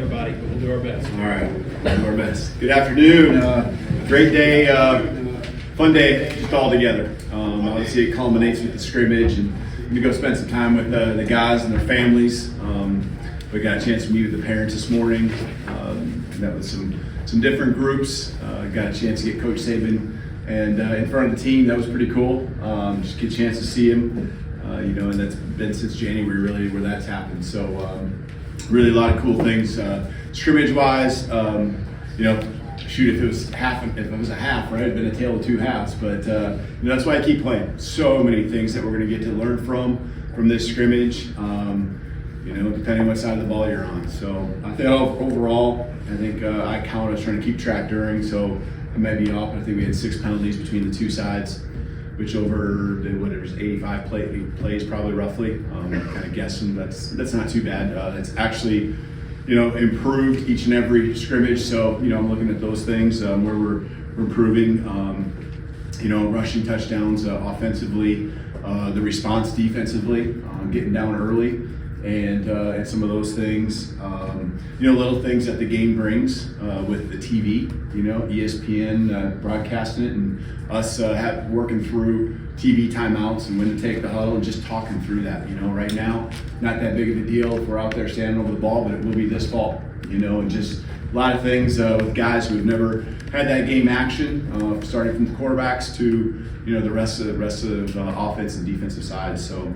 everybody, but we'll do our best. All right, we'll do our best. Good afternoon. Great day, fun day, just all together. Obviously, it culminates with the scrimmage, and we go spend some time with the guys and their families. We got a chance to meet with the parents this morning. Met with some different groups. Got a chance to get Coach Saban and in front of the team. That was pretty cool. Just get a chance to see him. And that's been since January really where that's happened. So really a lot of cool things. Scrimmage wise, shoot, if it was a half, right, it'd been a tale of two halves. But that's why I keep playing. So many things that we're going to get to learn from this scrimmage. Depending on what side of the ball you're on. So I think overall, I counted. I was trying to keep track during, so I might be off. I think we had 6 penalties between the two sides, which over what it was 85 plays probably roughly. Kind of guessing that's not too bad. It's actually improved each and every scrimmage. So I'm looking at those things where we're improving. Rushing touchdowns offensively, the response defensively, getting down early. And some of those things, little things that the game brings with the TV, ESPN broadcasting it, and us working through TV timeouts and when to take the huddle and just talking through that. Right now, not that big of a deal if we're out there standing over the ball, but it will be this fall. And just a lot of things with guys who have never had that game action, starting from the quarterbacks to the rest of the offense and defensive side. So.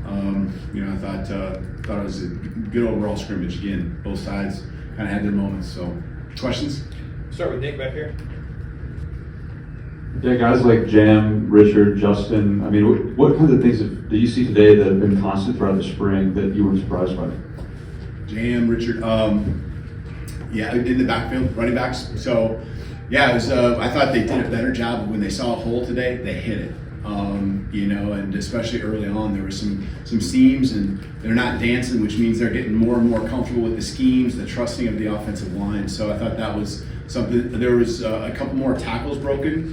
I thought it was a good overall scrimmage. Again, both sides kind of had their moments. So, questions? Start with Nick back here. Yeah, guys like Jam, Richard, Justin. I mean, what kinds of things did you see today that have been constant throughout the spring that you were surprised by? Jam, Richard. In the backfield, running backs. So, it was. I thought they did a better job when they saw a hole today. They hit it. And especially early on, there were some seams, and they're not dancing, which means they're getting more and more comfortable with the schemes, the trusting of the offensive line. So I thought that was something. There was a couple more tackles broken,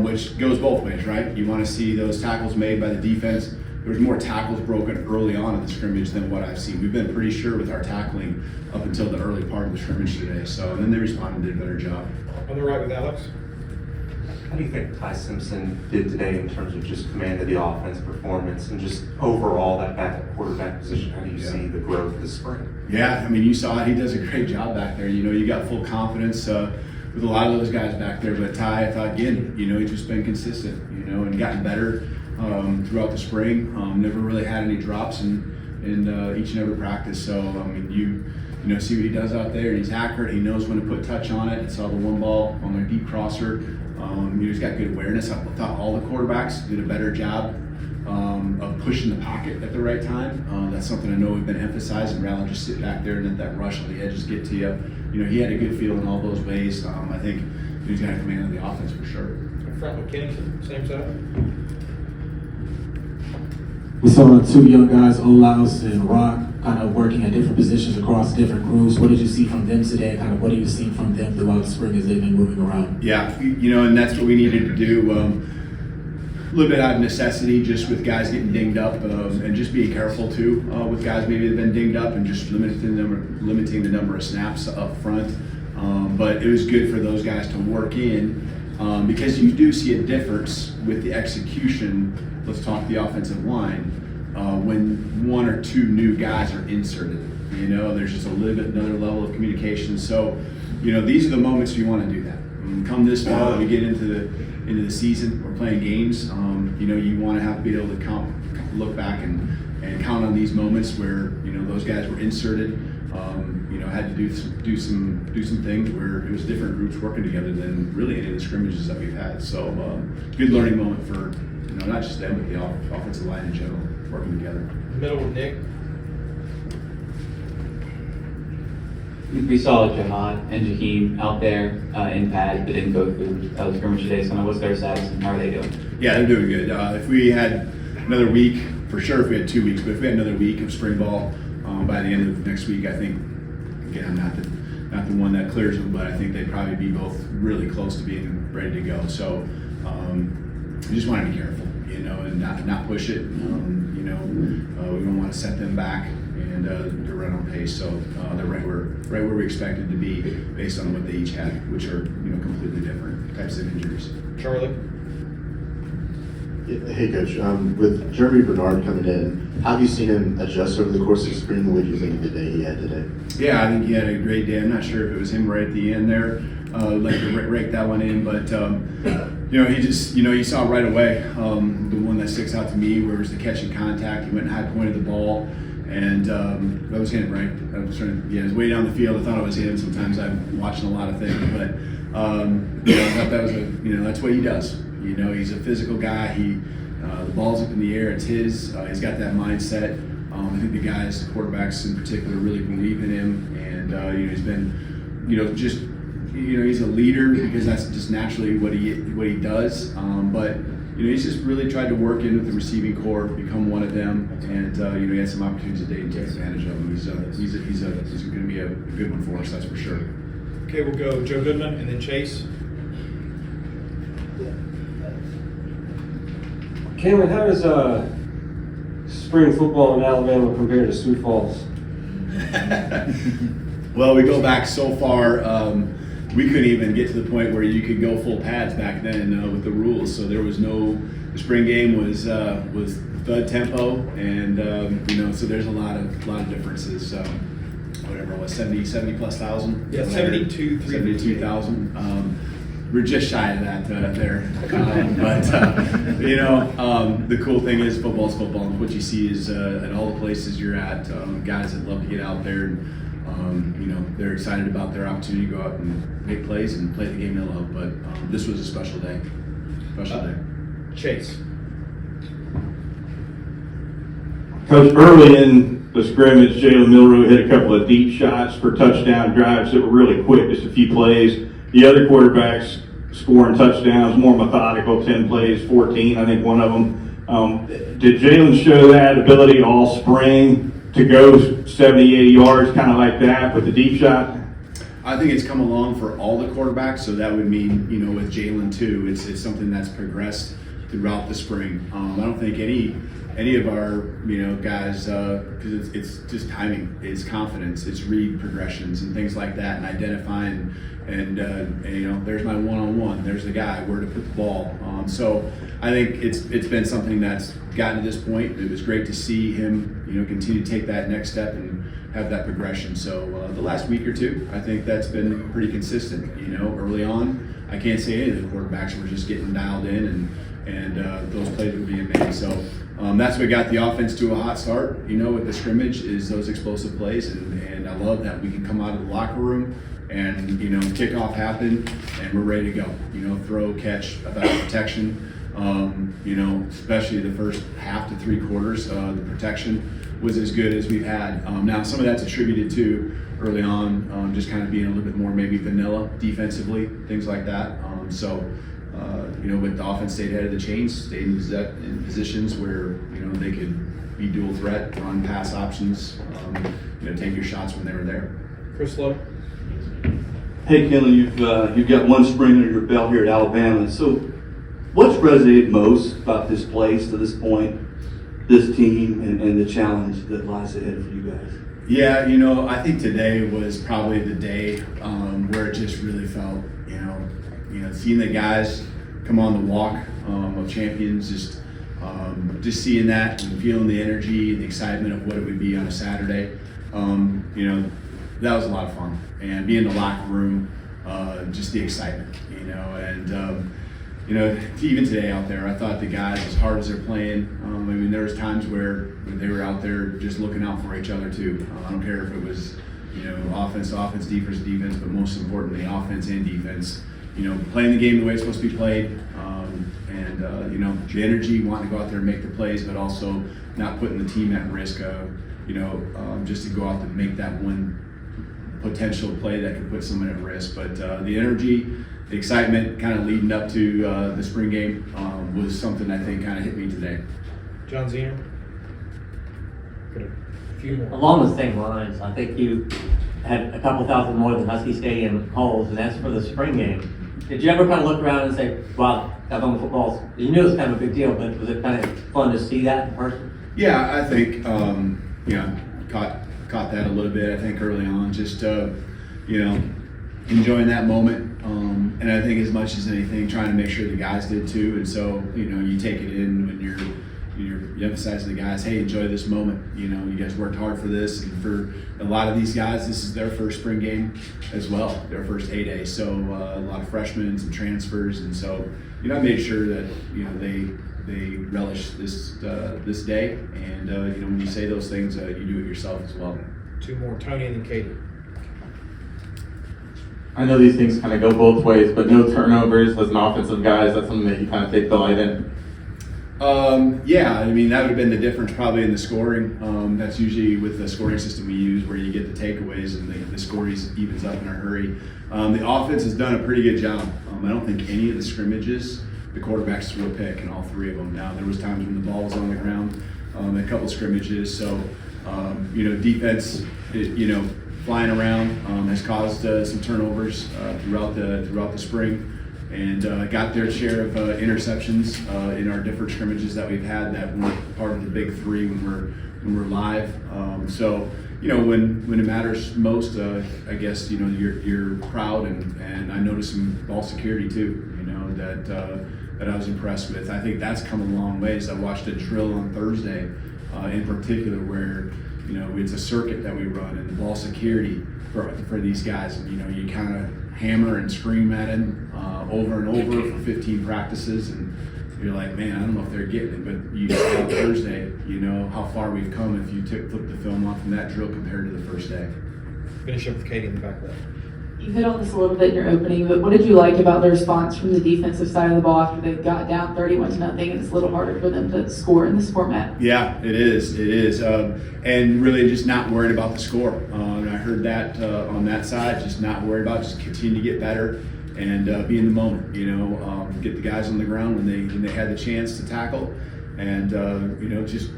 which goes both ways, right? You want to see those tackles made by the defense. There was more tackles broken early on in the scrimmage than what I've seen. We've been pretty sure with our tackling up until the early part of the scrimmage today. So and then they responded and did a better job. On the right with Alex. How do you think Ty Simpson did today in terms of just command of the offense, performance, and just overall that backup quarterback position? How do you see the growth this spring? Yeah, you saw it. He does a great job back there. You got full confidence with a lot of those guys back there. But Ty, I thought again, he's just been consistent, and gotten better throughout the spring. Never really had any drops in each and every practice. So see what he does out there. He's accurate. He knows when to put touch on it. I saw the one ball on the deep crosser. He's got good awareness. I thought all the quarterbacks did a better job of pushing the pocket at the right time. That's something I know we've been emphasizing rather than just sit back there and let that rush on the edges get to you. He had a good feel in all those ways. I think he's got a command of the offense for sure. In front with Kennington, same side. We saw two young guys, Olaus and Rock, kind of working at different positions across different groups. What did you see from them today? Kind of what have you seen from them throughout the spring as they've been moving around? Yeah, and that's what we needed to do. A little bit out of necessity, just with guys getting dinged up, and just being careful too with guys maybe that have been dinged up, and just limiting the number of snaps up front. But it was good for those guys to work in because you do see a difference with the execution. Let's talk the offensive line when one or two new guys are inserted. There's just another level of communication. So, these are the moments you want to do that. Come this fall, we get into the season, we're playing games. You want to be able to look back and count on these moments where those guys were inserted. Had to do some things where it was different groups working together than really any of the scrimmages that we've had. So, good learning moment for not just them, but the offensive line in general, working together. Middle with Nick. We saw Jahad and Jaheim out there in pads, but didn't go through the scrimmage today. So, what's their status and how are they doing? Yeah, they're doing good. If we had another week, for sure, if we had 2 weeks, but if we had another week of spring ball by the end of next week, I think, again, I'm not the one that clears them, but I think they'd probably be both really close to being ready to go. So, we just want to be careful, and not push it. We don't want to set them back, and they're right on pace. So they're right where we expected to be based on what they each had, which are completely different types of injuries. Charlie? Hey, Coach. With Jeremy Bernard coming in, how have you seen him adjust over the course of spring? What do you think of the day he had today? Yeah, I think he had a great day. I'm not sure if it was him right at the end there, like to rake that one in, but he just, you saw right away. The one that sticks out to me was the catch and contact. He went and high pointed the ball, and that was him, right? I was it was way down the field. I thought it was him. Sometimes I'm watching a lot of things, but I thought that was that's what he does. He's a physical guy. The ball's up in the air. It's his. He's got that mindset. I think the guys, the quarterbacks in particular, really believe in him, and he's been, he's a leader because that's just naturally what he does. But he's just really tried to work in with the receiving core, become one of them, and he had some opportunities today to take advantage of him. He's going to be a good one for us, that's for sure. Okay, we'll go Joe Goodman and then Chase. Kalen, how does spring football in Alabama compare to Sioux Falls? Well, we go back so far. We couldn't even get to the point where you could go full pads back then with the rules. So there was the spring game was thud tempo, and so there's a lot of differences. Whatever it was, 70 plus thousand. Yeah, 72,000. We're just shy of that there. The cool thing is football's football. And what you see is at all the places you're at, guys that love to get out there and they're excited about their opportunity to go out and make plays and play the game they love. But this was a special day. Chase. Coach, early in the scrimmage, Jalen Milroe hit a couple of deep shots for touchdown drives that were really quick, just a few plays. The other quarterbacks scoring touchdowns, more methodical, 10 plays, 14, I think one of them. Did Jalen show that ability all spring to go 70, 80 yards, kind of like that with the deep shot? I think it's come along for all the quarterbacks, so that would mean, with Jalen too, it's something that's progressed throughout the spring. I don't think any of our, guys, because it's just timing, it's confidence, it's read progressions and things like that, and identifying, and there's my one-on-one, there's the guy, where to put the ball. So I think it's been something that's gotten to this point. It was great to see him, continue to take that next step and have that progression. So the last week or two, I think that's been pretty consistent. Early on, I can't say any of the quarterbacks were just getting dialed in and those plays were being made. So that's what got the offense to a hot start, with the scrimmage, is those explosive plays. And I love that we can come out of the locker room and, kickoff happen and we're ready to go. Throw, catch, about protection. Especially the first half to 3 quarters, the protection was as good as we've had. Now, some of that's attributed to early on, just kind of being a little bit more maybe vanilla defensively, things like that. With the offense stayed ahead of the chains, stayed in positions where, they could be dual threat, run pass options, take your shots when they were there. Chris Lowe. Hey, Kalen, you've got one spring under your belt here at Alabama. So what's resonated most about this place to this point, this team, and the challenge that lies ahead for you guys? Yeah, I think today was probably the day where it just really felt, seeing the guys come on the walk of champions, just seeing that and feeling the energy and the excitement of what it would be on a Saturday. That was a lot of fun. And being in the locker room, just the excitement, even today out there, I thought the guys, as hard as they're playing, there was times where they were out there just looking out for each other too. I don't care if it was, offense, defense, but most importantly, offense and defense. Playing the game the way it's supposed to be played, the energy, wanting to go out there and make the plays, but also not putting the team at risk, just to go out and make that one potential play that could put someone at risk. But the energy, the excitement kind of leading up to the spring game was something I think kind of hit me today. John Zeno. Got a few more. Along the same lines, I think you had a couple thousand more than Husky Stadium holds, and that's for the spring game. Did you ever kind of look around and say, wow, Alabama football, you knew it was kind of a big deal, but was it kind of fun to see that in person? Yeah, I think, caught that a little bit, I think, early on, just, enjoying that moment. And I think as much as anything, trying to make sure the guys did too. And so, you take it in when you emphasize to the guys, hey, enjoy this moment. You guys worked hard for this. And for a lot of these guys, this is their first spring game as well, their first A-Day. So a lot of freshmen and some transfers. And so, I made sure that, they relish this day. And, when you say those things, you do it yourself as well. Two more, Tony and then Katie. I know these things kind of go both ways, but no turnovers as an offensive guy, is that something that you kind of take delight in? Yeah, that would have been the difference probably in the scoring. That's usually with the scoring system we use where you get the takeaways and the scoring evens up in a hurry. The offense has done a pretty good job. I don't think any of the scrimmages, the quarterbacks threw a pick in all three of them. Now, there was times when the ball was on the ground, a couple scrimmages. So, defense, flying around has caused some turnovers throughout the spring, and got their share of interceptions in our different scrimmages that we've had that weren't part of the big three when we're live. So when it matters most, I guess you're proud, and I noticed some ball security too. That I was impressed with. I think that's come a long ways. I watched a drill on Thursday, in particular, where it's a circuit that we run, and the ball security for these guys, and you kind of hammer and scream at them over and over for 15 practices, and you're like, man, I don't know if they're getting it, but you saw Thursday, how far we've come if you flip the film off from that drill compared to the first day. Finish up with Katie in the back left. You hit on this a little bit in your opening, but what did you like about the response from the defensive side of the ball after they got down 31-0, and it's a little harder for them to score in this format? Yeah, it is. And really just not worried about the score. And I heard that on that side, just not worried about it, just continue to get better and be in the moment, get the guys on the ground when they had the chance to tackle, and, just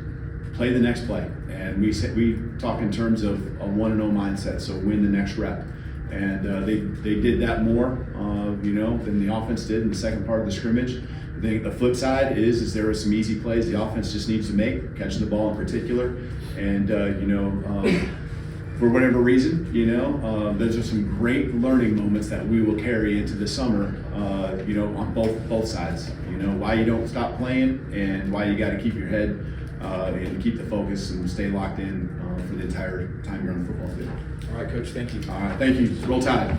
play the next play. And we talk in terms of a 1-0 mindset, so win the next rep. And they did that more, than the offense did in the second part of the scrimmage. I think the flip side is there were some easy plays the offense just needs to make, catching the ball in particular. And, for whatever reason, those are some great learning moments that we will carry into the summer, on both sides. Why you don't stop playing and why you got to keep your head and keep the focus and stay locked in for the entire time you're on the football field. All right, Coach, thank you. All right, thank you. Roll Tide.